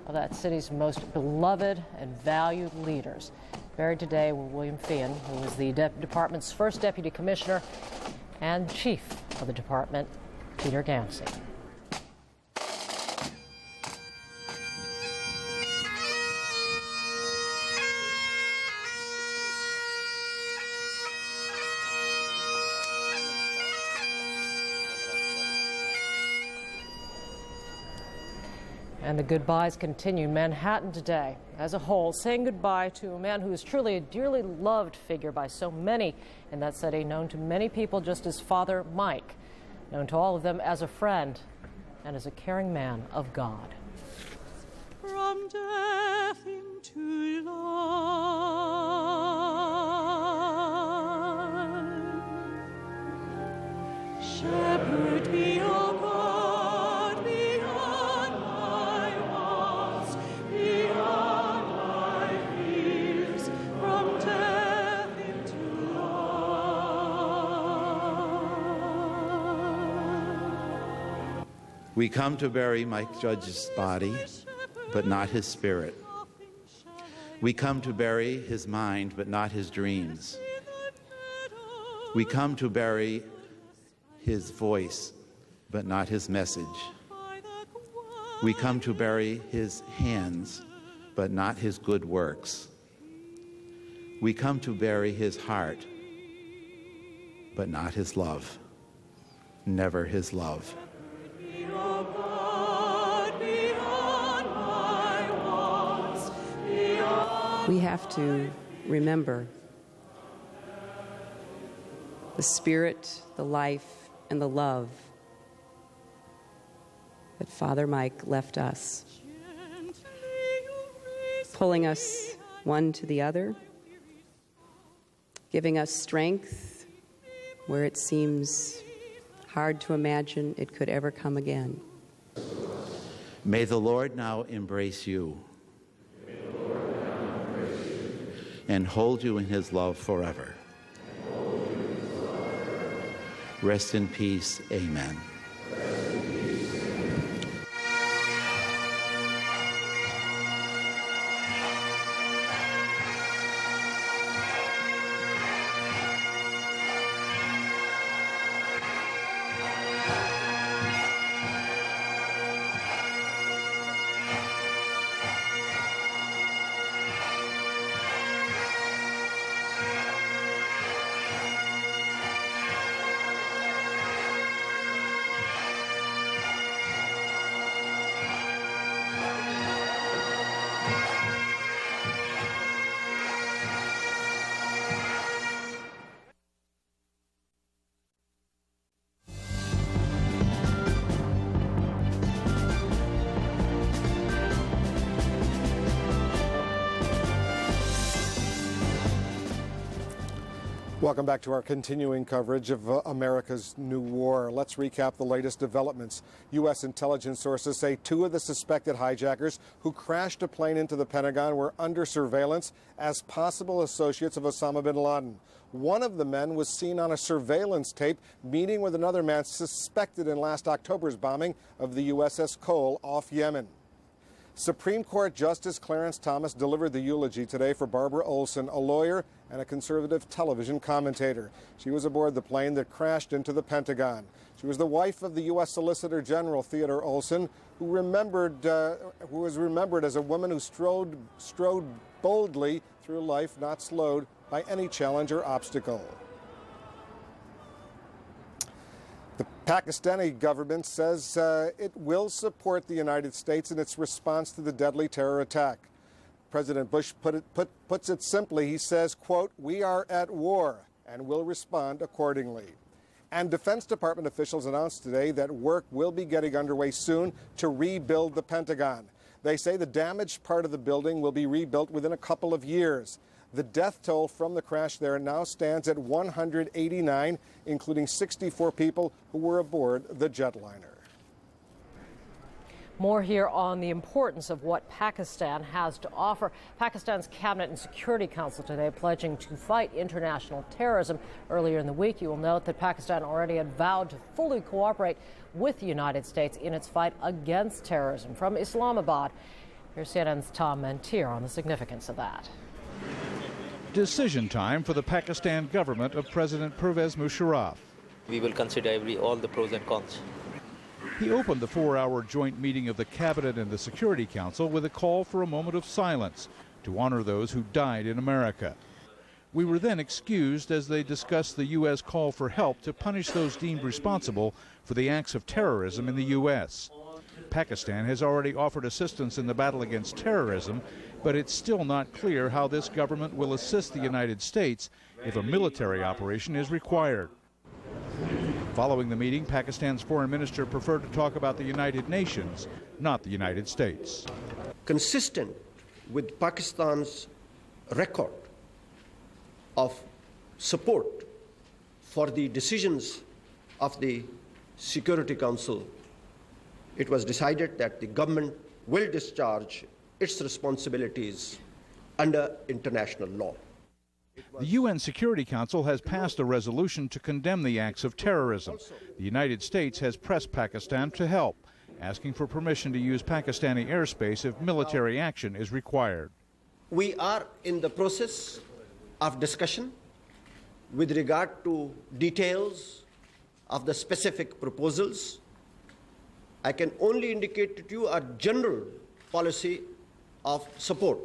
of that city's most beloved and valued leaders. Buried today were William Feehan, who was the department's first deputy commissioner, and chief of the department, Peter Gansey. And the goodbyes continue. Manhattan today, as a whole, saying goodbye to a man who is truly a dearly loved figure by so many in that city, known to many people just as Father Mike, known to all of them as a friend and as a caring man of God. From death into life, shepherd me, O God. We come to bury Mike Judge's body, but not his spirit. We come to bury his mind, but not his dreams. We come to bury his voice, but not his message. We come to bury his hands, but not his good works. We come to bury his heart, but not his love. Never his love. We have to remember the spirit, the life, and the love that Father Mike left us, pulling us one to the other, giving us strength where it seems hard to imagine it could ever come again. May the Lord now embrace you and hold you in his love forever. Rest in peace. Amen. Welcome back to our continuing coverage of America's new war. Let's recap the latest developments. U.S. intelligence sources say two of the suspected hijackers who crashed a plane into the Pentagon were under surveillance as possible associates of Osama bin Laden. One of the men was seen on a surveillance tape meeting with another man suspected in last October's bombing of the USS Cole off Yemen. Supreme Court Justice Clarence Thomas delivered the eulogy today for Barbara Olson, a lawyer and a conservative television commentator. She was aboard the plane that crashed into the Pentagon. She was the wife of the U.S. Solicitor General Theodore Olson, who was remembered as a woman who strode boldly through life, not slowed by any challenge or obstacle. The Pakistani government says it will support the United States in its response to the deadly terror attack. President Bush puts it simply. He says, quote, "We are at war and will respond accordingly." And Defense Department officials announced today that work will be getting underway soon to rebuild the Pentagon. They say the damaged part of the building will be rebuilt within a couple of years. The death toll from the crash there now stands at 189, including 64 people who were aboard the jetliner. More here on the importance of what Pakistan has to offer. Pakistan's Cabinet and Security Council today pledging to fight international terrorism. Earlier in the week, you will note that Pakistan already had vowed to fully cooperate with the United States in its fight against terrorism. From Islamabad, Here's CNN's Tom Mantier on the significance of that. Decision time for the Pakistan government of President Pervez Musharraf. We will consider all the pros and cons. He opened the 4-hour joint meeting of the Cabinet and the Security Council with a call for a moment of silence to honor those who died in America. We were then excused as they discussed the U.S. call for help to punish those deemed responsible for the acts of terrorism in the U.S. Pakistan has already offered assistance in the battle against terrorism, but it's still not clear how this government will assist the United States if a military operation is required. Following the meeting, Pakistan's foreign minister preferred to talk about the United Nations, not the United States. Consistent with Pakistan's record of support for the decisions of the Security Council, it was decided that the government will discharge its responsibilities under international law. The UN Security Council has passed a resolution to condemn the acts of terrorism. The United States has pressed Pakistan to help, asking for permission to use Pakistani airspace if military action is required. We are in the process of discussion with regard to details of the specific proposals. I can only indicate to you a general policy of support.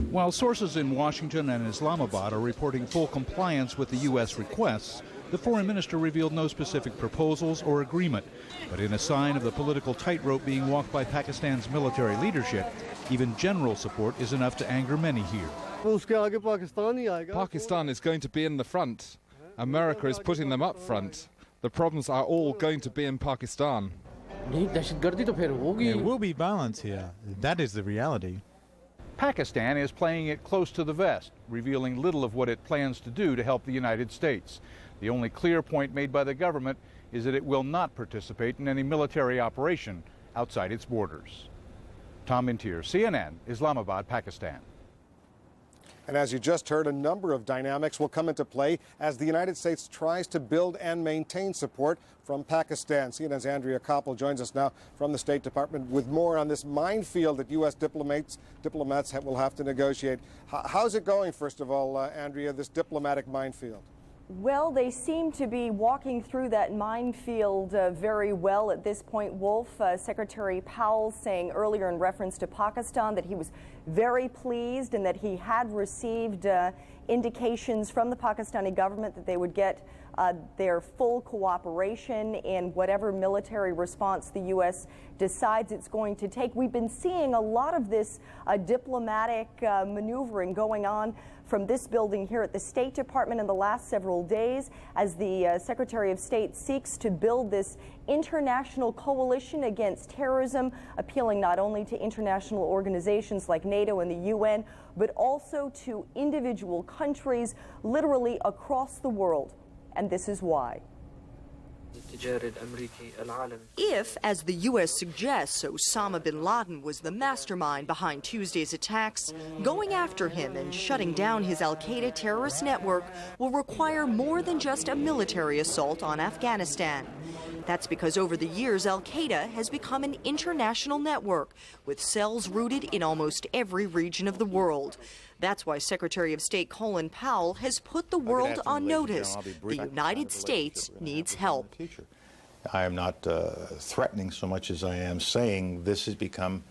While sources in Washington and Islamabad are reporting full compliance with the U.S. requests, the foreign minister revealed no specific proposals or agreement. But in a sign of the political tightrope being walked by Pakistan's military leadership, even general support is enough to anger many here. Pakistan is going to be in the front. America is putting them up front. The problems are all going to be in Pakistan. There will be violence here. That is the reality. Pakistan is playing it close to the vest, revealing little of what it plans to do to help the United States. The only clear point made by the government is that it will not participate in any military operation outside its borders. Tom Mantier, CNN, Islamabad, Pakistan. And as you just heard, a number of dynamics will come into play as the United States tries to build and maintain support from Pakistan. CNN's Andrea Koppel joins us now from the State Department with more on this minefield that U.S. diplomats will have to negotiate. How's it going, first of all, Andrea, this diplomatic minefield? Well, they seem to be walking through that minefield very well at this point, Wolf. Secretary Powell saying earlier in reference to Pakistan that he was very pleased and that he had received indications from the Pakistani government that they would get their full cooperation in whatever military response the U.S. decides it's going to take. We've been seeing a lot of this diplomatic maneuvering going on from this building here at the State Department in the last several days as the Secretary of State seeks to build this international coalition against terrorism, appealing not only to international organizations like NATO and the UN, but also to individual countries literally across the world. And this is why. If, as the U.S. suggests, Osama bin Laden was the mastermind behind Tuesday's attacks, going after him and shutting down his al-Qaeda terrorist network will require more than just a military assault on Afghanistan. That's because over the years, al-Qaeda has become an international network with cells rooted in almost every region of the world. That's why Secretary of State Colin Powell has put the world on notice. The United States needs help. I am not threatening so much as I am saying this has become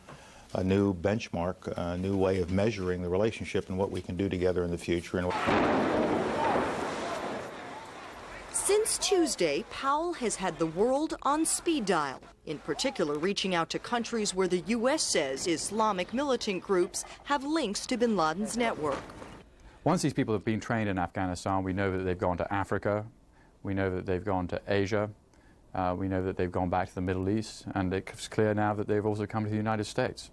a new benchmark, a new way of measuring the relationship and what we can do together in the future. Since Tuesday, Powell has had the world on speed dial, in particular reaching out to countries where the U.S. says Islamic militant groups have links to bin Laden's network. Once these people have been trained in Afghanistan, we know that they've gone to Africa, we know that they've gone to Asia, we know that they've gone back to the Middle East, and it's clear now that they've also come to the United States.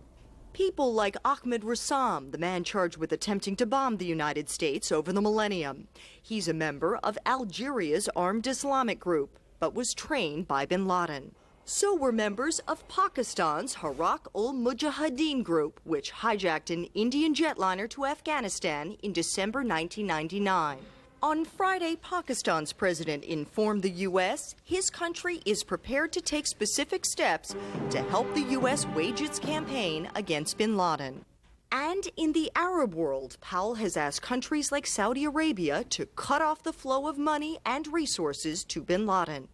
People like Ahmed Rassam, the man charged with attempting to bomb the United States over the millennium. He's a member of Algeria's armed Islamic group, but was trained by bin Laden. So were members of Pakistan's Harak-ul-Mujahideen group, which hijacked an Indian jetliner to Afghanistan in December 1999. On Friday, Pakistan's president informed the U.S. his country is prepared to take specific steps to help the U.S. wage its campaign against bin Laden. And in the Arab world, Powell has asked countries like Saudi Arabia to cut off the flow of money and resources to bin Laden.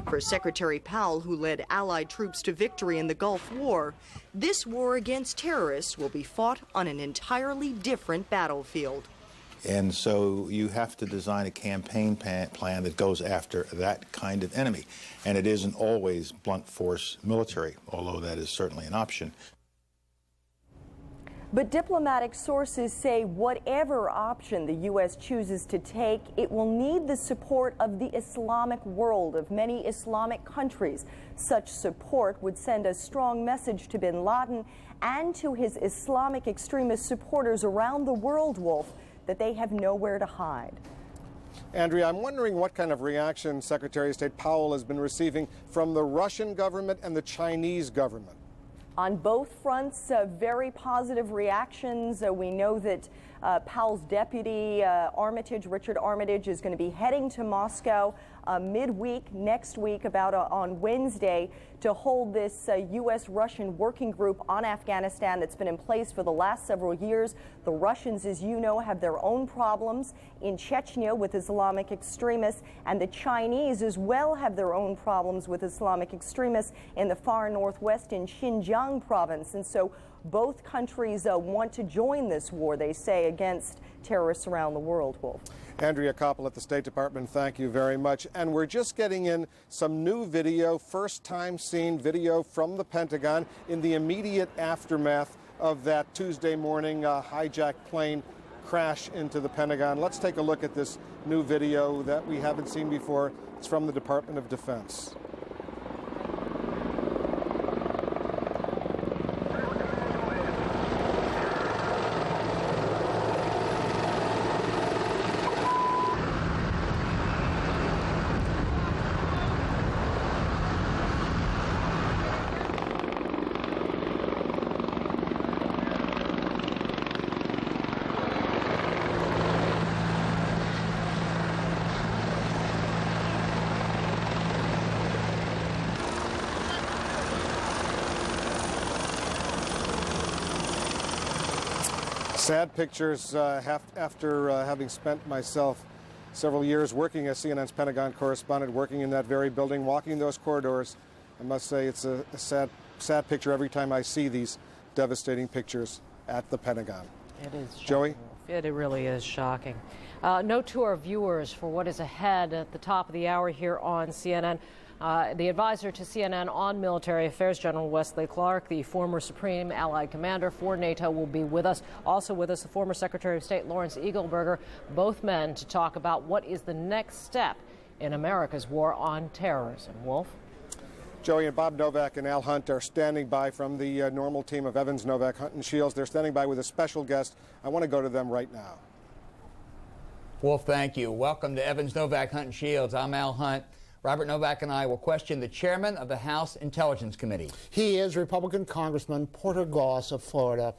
For Secretary Powell, who led Allied troops to victory in the Gulf War, this war against terrorists will be fought on an entirely different battlefield. And so you have to design a campaign plan that goes after that kind of enemy. And it isn't always blunt force military, although that is certainly an option. But diplomatic sources say whatever option the U.S. chooses to take, it will need the support of the Islamic world, of many Islamic countries. Such support would send a strong message to bin Laden and to his Islamic extremist supporters around the world, Wolf, that they have nowhere to hide. Andrea, I'm wondering what kind of reaction Secretary of State Powell has been receiving from the Russian government and the Chinese government. On both fronts, very positive reactions. We know that Powell's deputy, Richard Armitage, is going to be heading to Moscow midweek next week, on Wednesday, to hold this U.S.-Russian working group on Afghanistan that's been in place for the last several years. The Russians, as you know, have their own problems in Chechnya with Islamic extremists, and the Chinese as well have their own problems with Islamic extremists in the far northwest in Xinjiang province. And so both countries want to join this war, they say, against terrorists around the world, Wolf. Andrea Koppel at the State Department, thank you very much. And we're just getting in some new video, first-time seen video from the Pentagon in the immediate aftermath of that Tuesday morning hijacked plane crash into the Pentagon. Let's take a look at this new video that we haven't seen before. It's from the Department of Defense. Sad pictures after having spent myself several years working as CNN's Pentagon correspondent, working in that very building, walking those corridors. I must say it's a sad picture every time I see these devastating pictures at the Pentagon. It is shocking. Joey? It really is shocking. Note to our viewers for what is ahead at the top of the hour here on CNN. The advisor to CNN on military affairs, General Wesley Clark, the former Supreme Allied Commander for NATO, will be with us. Also with us, the former Secretary of State Lawrence Eagleburger, both men to talk about what is the next step in America's war on terrorism. Wolf? Joey and Bob Novak and Al Hunt are standing by from the normal team of Evans, Novak, Hunt, and Shields. They're standing by with a special guest. I want to go to them right now. Wolf, thank you. Welcome to Evans, Novak, Hunt, and Shields. I'm Al Hunt. Robert Novak and I will question the chairman of the House Intelligence Committee. He is Republican Congressman Porter Goss of Florida.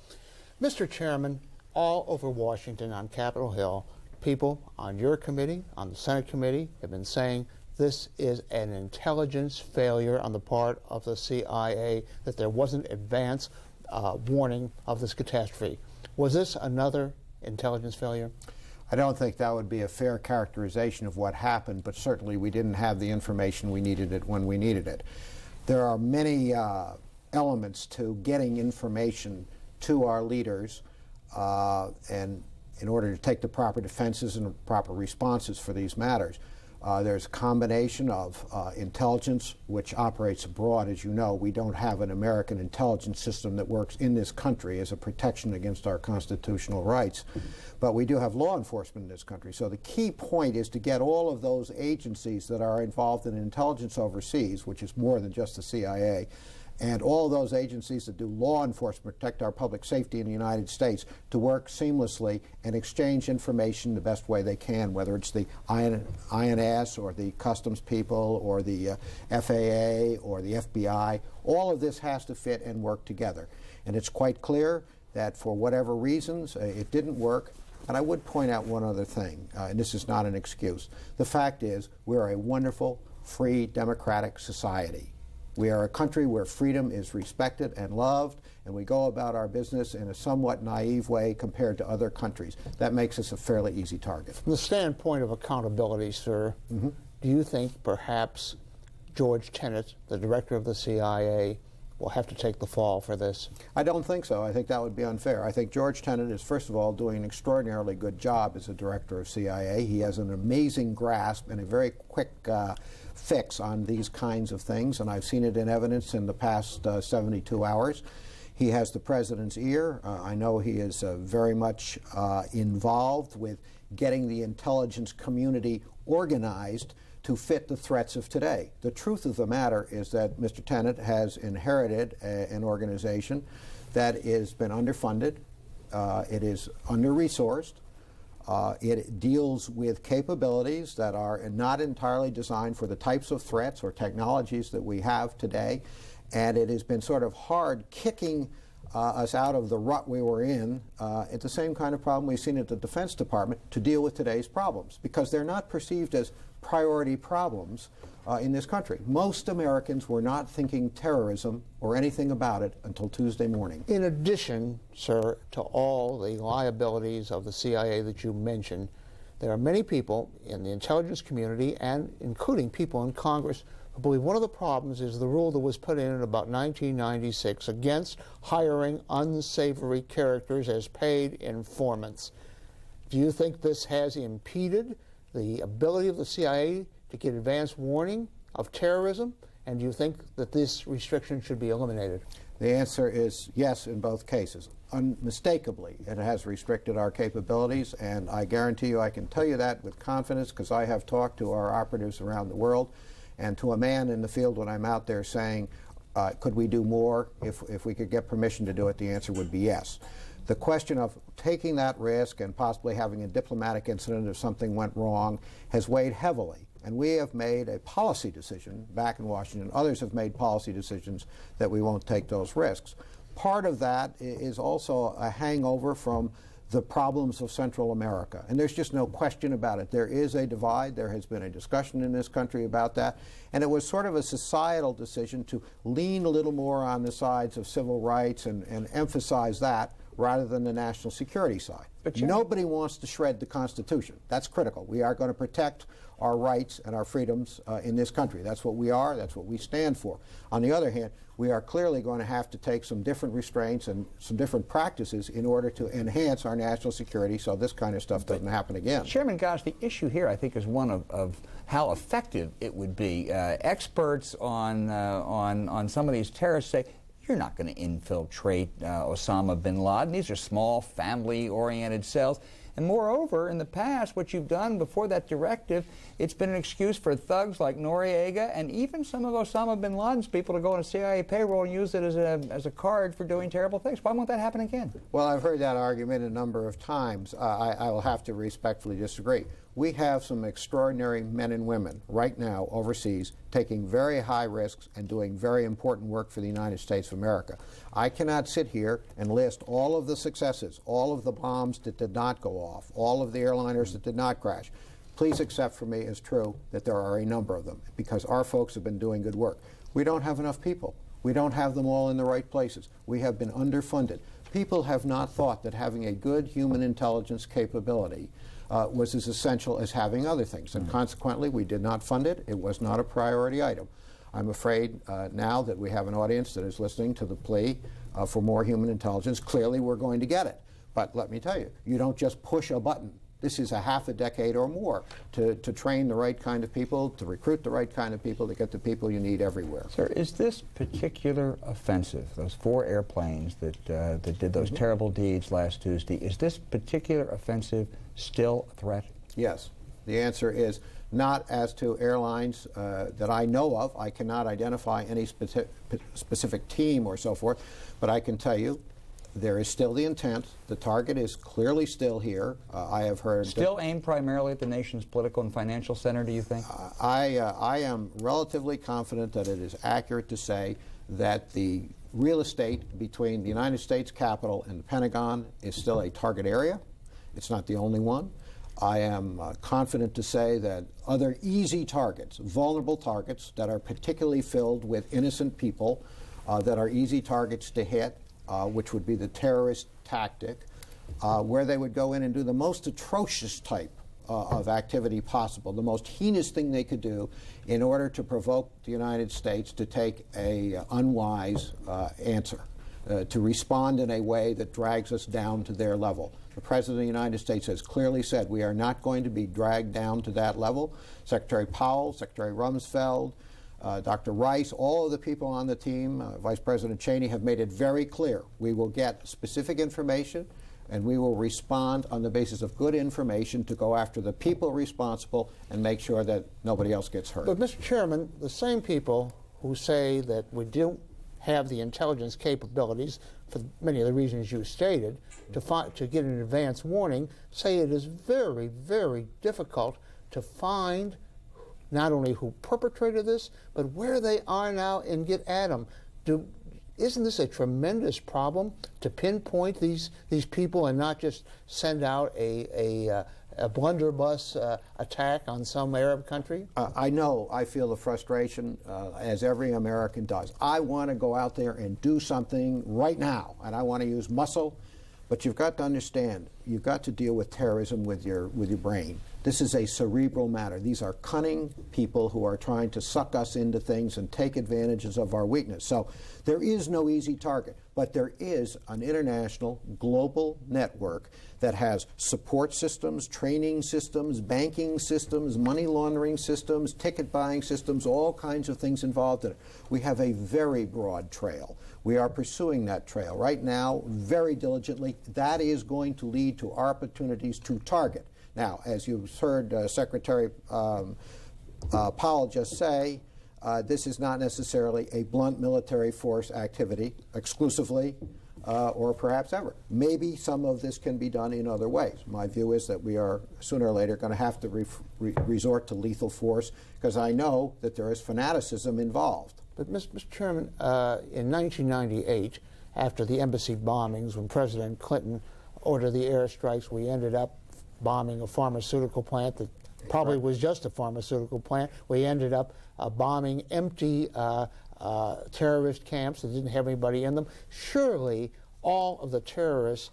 Mr. Chairman, all over Washington on Capitol Hill, people on your committee, on the Senate committee, have been saying this is an intelligence failure on the part of the CIA, that there wasn't advance warning of this catastrophe. Was this another intelligence failure? I don't think that would be a fair characterization of what happened, but certainly we didn't have the information we needed it when we needed it. There are many elements to getting information to our leaders and in order to take the proper defenses and proper responses for these matters. There's a combination of intelligence, which operates abroad. As you know, we don't have an American intelligence system that works in this country as a protection against our constitutional rights. But we do have law enforcement in this country. So the key point is to get all of those agencies that are involved in intelligence overseas, which is more than just the CIA, and all those agencies that do law enforcement, protect our public safety in the United States, to work seamlessly and exchange information the best way they can, whether it's the INS or the Customs people or the FAA or the FBI. All of this has to fit and work together. And it's quite clear that for whatever reasons it didn't work. And I would point out one other thing, and this is not an excuse. The fact is, we're a wonderful, free, democratic society. We are a country where freedom is respected and loved, and we go about our business in a somewhat naive way compared to other countries. That makes us a fairly easy target. From the standpoint of accountability, sir, do you think perhaps George Tenet, the director of the CIA, will have to take the fall for this? I don't think so. I think that would be unfair. I think George Tenet is, first of all, doing an extraordinarily good job as a director of CIA. He has an amazing grasp and a very quick fix on these kinds of things, and I've seen it in evidence in the past 72 hours. He has the president's ear. I know he is very much involved with getting the intelligence community organized to fit the threats of today. The truth of the matter is that Mr. Tenet has inherited an organization that has been underfunded, it is under-resourced, it deals with capabilities that are not entirely designed for the types of threats or technologies that we have today, and it has been sort of hard kicking us out of the rut we were in. It's the same kind of problem we've seen at the Defense Department to deal with today's problems, because they're not perceived as priority problems in this country. Most Americans were not thinking terrorism or anything about it until Tuesday morning. In addition, sir, to all the liabilities of the CIA that you mentioned, there are many people in the intelligence community, and including people in Congress, who believe one of the problems is the rule that was put in about 1996 against hiring unsavory characters as paid informants. Do you think this has impeded the ability of the CIA to get advance warning of terrorism, and do you think that this restriction should be eliminated? The answer is yes in both cases. Unmistakably, it has restricted our capabilities, and I guarantee you I can tell you that with confidence, because I have talked to our operatives around the world, and to a man in the field when I'm out there saying, could we do more if we could get permission to do it, the answer would be yes. The question of taking that risk and possibly having a diplomatic incident if something went wrong has weighed heavily. And we have made a policy decision back in Washington. Others have made policy decisions that we won't take those risks. Part of that is also a hangover from the problems of Central America. And there's just no question about it. There is a divide. There has been a discussion in this country about that. And it was sort of a societal decision to lean a little more on the sides of civil rights and emphasize that rather than the national security side. But nobody wants to shred the Constitution. That's critical. We are going to protect our rights and our freedoms in this country. That's what we are. That's what we stand for. On the other hand, we are clearly going to have to take some different restraints and some different practices in order to enhance our national security so this kind of stuff doesn't happen again. Chairman Goss, the issue here, I think, is one of how effective it would be. Experts on some of these terrorists say, you're not going to infiltrate Osama bin Laden. These are small, family-oriented cells. And moreover, in the past, what you've done before that directive, it's been an excuse for thugs like Noriega and even some of Osama bin Laden's people to go on a CIA payroll and use it as a card for doing terrible things. Why won't that happen again? Well, I've heard that argument a number of times. I will have to respectfully disagree. We have some extraordinary men and women right now overseas taking very high risks and doing very important work for the United States of America. I cannot sit here and list all of the successes, all of the bombs that did not go off, all of the airliners that did not crash. Please accept for me as true that there are a number of them, because our folks have been doing good work. We don't have enough people. We don't have them all in the right places. We have been underfunded. People have not thought that having a good human intelligence capability was as essential as having other things, and consequently we did not fund it. It was not a priority item. I'm afraid now that we have an audience that is listening to the plea for more human intelligence. Clearly we're going to get it. But let me tell you, you don't just push a button. This is a half a decade or more to train the right kind of people, to recruit the right kind of people, to get the people you need everywhere. Sir, is this particular offensive, those 4 airplanes that did those terrible deeds last Tuesday, is this particular offensive still a threat? Yes. The answer is not as to airlines that I know of. I cannot identify any specific team or so forth, but I can tell you there is still the intent. The target is clearly still here. I have heard... Still aimed primarily at the nation's political and financial center, do you think? I am relatively confident that it is accurate to say that the real estate between the United States Capitol and the Pentagon is still a target area. It's not the only one. I am confident to say that other easy targets, vulnerable targets that are particularly filled with innocent people that are easy targets to hit, which would be the terrorist tactic, where they would go in and do the most atrocious type of activity possible, the most heinous thing they could do in order to provoke the United States to take a unwise answer, to respond in a way that drags us down to their level. The President of the United States has clearly said we are not going to be dragged down to that level. Secretary Powell, Secretary Rumsfeld, Dr. Rice, all of the people on the team, Vice President Cheney, have made it very clear. We will get specific information, and we will respond on the basis of good information to go after the people responsible and make sure that nobody else gets hurt. But, Mr. Chairman, the same people who say that we don't have the intelligence capabilities, for many of the reasons you stated, to get an advance warning, say it is very, very difficult to find not only who perpetrated this, but where they are now and get at them. Isn't this a tremendous problem to pinpoint these people and not just send out a blunderbuss attack on some Arab country? I know I feel the frustration, as every American does. I want to go out there and do something right now, and I want to use muscle, but you've got to understand, you've got to deal with terrorism with your brain. This is a cerebral matter. These are cunning people who are trying to suck us into things and take advantages of our weakness. So there is no easy target, but there is an international global network that has support systems, training systems, banking systems, money laundering systems, ticket buying systems, all kinds of things involved in it. We have a very broad trail. We are pursuing that trail right now very diligently. That is going to lead to opportunities to target. Now, as you heard Secretary Powell just say, this is not necessarily a blunt military force activity exclusively or perhaps ever. Maybe some of this can be done in other ways. My view is that we are sooner or later going to have to resort to lethal force because I know that there is fanaticism involved. But, Mr. Chairman, in 1998, after the embassy bombings, when President Clinton ordered the airstrikes, we ended up bombing a pharmaceutical plant that probably was just a pharmaceutical plant. We ended up bombing empty terrorist camps that didn't have anybody in them. Surely all of the terrorists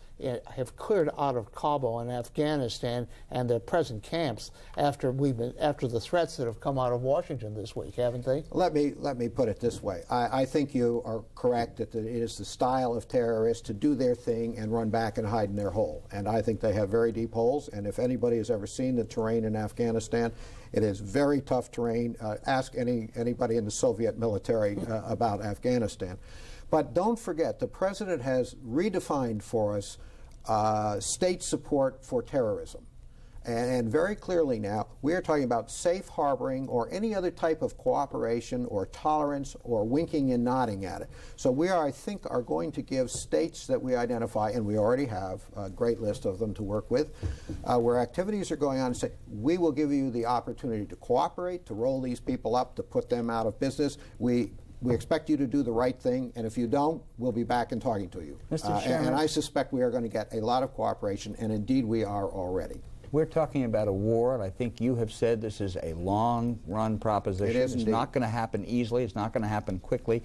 have cleared out of Kabul and Afghanistan and their present camps after the threats that have come out of Washington this week, haven't they? Let me put it this way. I think you are correct that it is the style of terrorists to do their thing and run back and hide in their hole. And I think they have very deep holes. And if anybody has ever seen the terrain in Afghanistan, it is very tough terrain. Ask anybody in the Soviet military about Afghanistan. But don't forget, the President has redefined for us state support for terrorism. And very clearly now, we are talking about safe harboring or any other type of cooperation or tolerance or winking and nodding at it. So we are, I think, are going to give states that we identify, and we already have a great list of them to work with, where activities are going on, and say, we will give you the opportunity to cooperate, to roll these people up, to put them out of business. We expect you to do the right thing, and if you don't, we'll be back and talking to you. Mr. Chairman, and I suspect we are going to get a lot of cooperation, and indeed we are already. We're talking about a war, and I think you have said this is a long-run proposition. It is It's not going to happen easily. It's not going to happen quickly.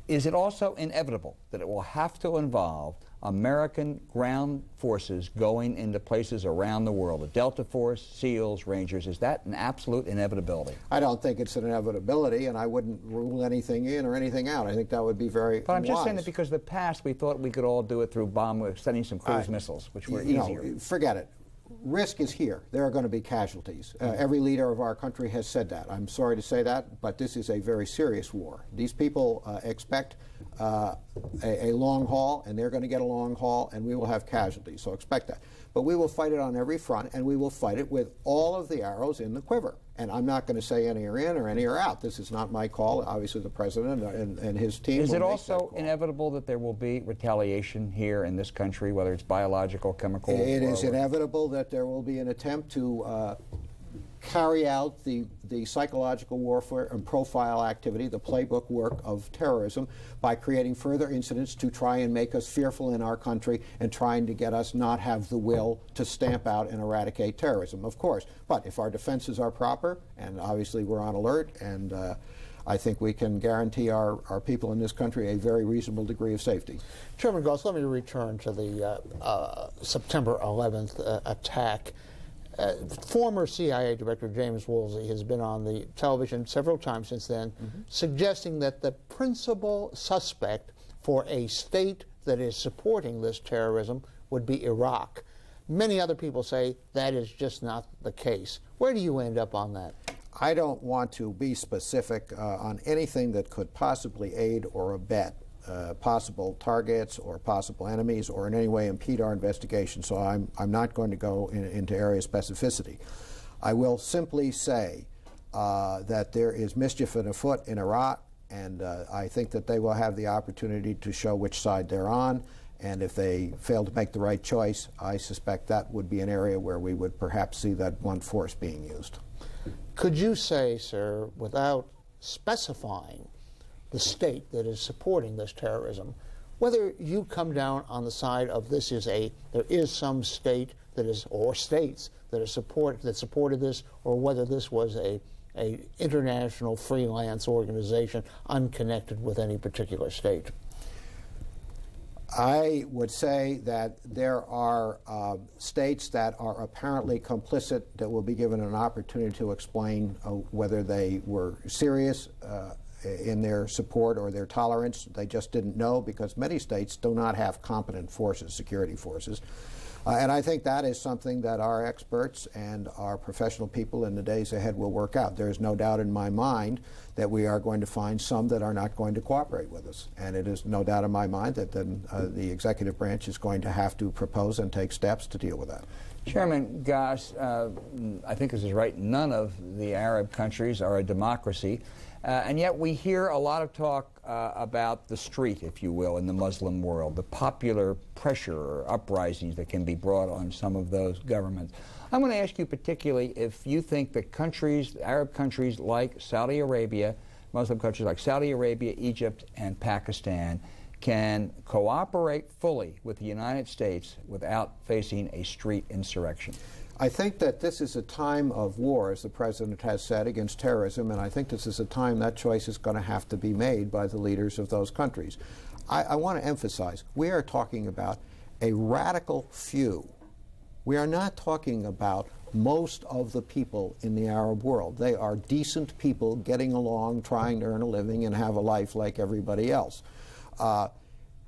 Is it also inevitable that it will have to involve American ground forces going into places around the world, the Delta Force, SEALs, Rangers? Is that an absolute inevitability? I don't think it's an inevitability, and I wouldn't rule anything in or anything out. I think that would be very But I'm wise. just saying that because in the past we thought we could all do it through sending some cruise missiles, which were easier. No, forget it. Risk is here. There are going to be casualties. Every leader of our country has said that. I'm sorry to say that, but this is a very serious war. These people expect a long haul, and they're going to get a long haul, and we will have casualties, so expect that. But we will fight it on every front, and we will fight it with all of the arrows in the quiver. And I'm not going to say any are in or any are out. This is not my call. Obviously, the President and his team Is will it make also inevitable that there will be retaliation here in this country, whether it's biological, chemical? It is inevitable that there will be an attempt to carry out the psychological warfare and profile activity, the playbook work of terrorism, by creating further incidents to try and make us fearful in our country and trying to get us not have the will to stamp out and eradicate terrorism, of course. But if our defenses are proper, and obviously we're on alert, and I think we can guarantee our people in this country a very reasonable degree of safety. Chairman Goss, let me return to the September 11th attack. Former CIA Director James Woolsey has been on the television several times since then, suggesting that the principal suspect for a state that is supporting this terrorism would be Iraq. Many other people say that is just not the case. Where do you end up on that? I don't want to be specific on anything that could possibly aid or abet possible targets or possible enemies or in any way impede our investigation, so I'm not going to go into area specificity. I will simply say that there is mischief afoot in Iraq, and I think that they will have the opportunity to show which side they're on, and if they fail to make the right choice, I suspect that would be an area where we would perhaps see that blunt force being used. Could you say, sir, without specifying the state that is supporting this terrorism, whether you come down on the side of there is some state that is, or states that supported this, or whether this was a international freelance organization unconnected with any particular state? I would say that there are states that are apparently complicit that will be given an opportunity to explain whether they were serious in their support or their tolerance. They just didn't know, because many states do not have competent forces, security forces. And I think that is something that our experts and our professional people in the days ahead will work out. There is no doubt in my mind that we are going to find some that are not going to cooperate with us. And it is no doubt in my mind that then the executive branch is going to have to propose and take steps to deal with that. Chairman Goss, I think this is right. None of the Arab countries are a democracy. And yet we hear a lot of talk about the street, if you will, in the Muslim world, the popular pressure or uprisings that can be brought on some of those governments. I'm going to ask you particularly if you think that countries, Arab countries like Saudi Arabia, Muslim countries like Saudi Arabia, Egypt, and Pakistan can cooperate fully with the United States without facing a street insurrection. I think that this is a time of war, as the President has said, against terrorism, and I think this is a time that choice is going to have to be made by the leaders of those countries. I want to emphasize, we are talking about a radical few. We are not talking about most of the people in the Arab world. They are decent people getting along, trying to earn a living and have a life like everybody else.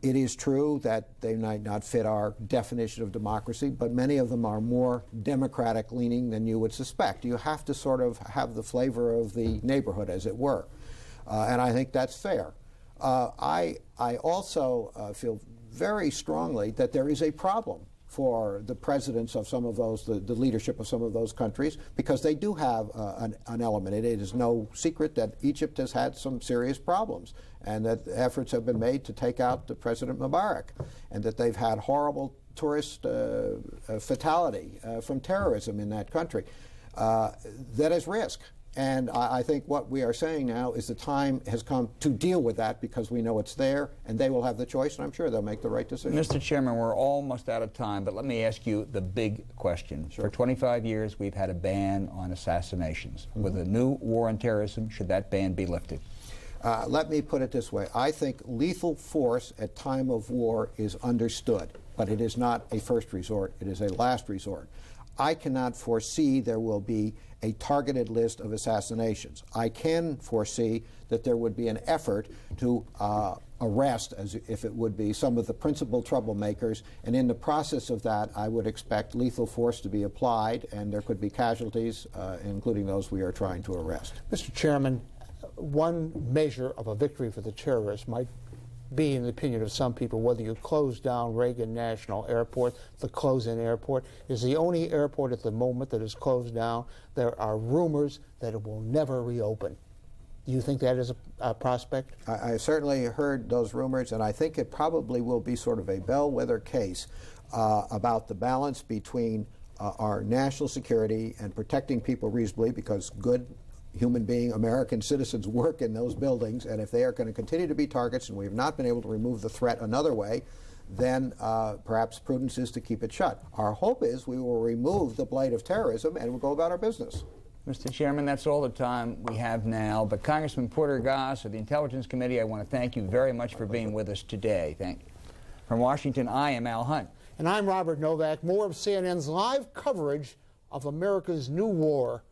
It is true that they might not fit our definition of democracy, but many of them are more democratic leaning than you would suspect. You have to sort of have the flavor of the neighborhood, as it were. And I think that's fair. I also feel very strongly that there is a problem for the presidents of some of those, the leadership of some of those countries, because they do have an element. It is no secret that Egypt has had some serious problems, and that efforts have been made to take out the President Mubarak, and that they've had horrible tourist fatality from terrorism in that country. That is risk. And I think what we are saying now is the time has come to deal with that, because we know it's there, and they will have the choice, and I'm sure they'll make the right decision. Mr. Chairman, we're almost out of time, but let me ask you the big question. Sure. For 25 years, we've had a ban on assassinations. Mm-hmm. With a new war on terrorism, should that ban be lifted? Let me put it this way. I think lethal force at time of war is understood, but it is not a first resort. It is a last resort. I cannot foresee there will be a targeted list of assassinations. I can foresee that there would be an effort to arrest, as if it would be, some of the principal troublemakers, and in the process of that, I would expect lethal force to be applied, and there could be casualties, including those we are trying to arrest. Mr. Chairman, one measure of a victory for the terrorists might be, in the opinion of some people, whether you close down Reagan National Airport, the close-in airport is the only airport at the moment that is closed down. There are rumors that it will never reopen. Do you think that is a prospect? I certainly heard those rumors, and I think it probably will be sort of a bellwether case about the balance between our national security and protecting people reasonably, because good human being American citizens work in those buildings, and if they are going to continue to be targets and we have not been able to remove the threat another way, then perhaps prudence is to keep it shut. Our hope is we will remove the blight of terrorism and we'll go about our business. Mr. Chairman, that's all the time we have now. But Congressman Porter Goss of the Intelligence Committee, I want to thank you very much for being with us today. Thank you. From Washington, I am Al Hunt. And I'm Robert Novak. More of CNN's live coverage of America's new war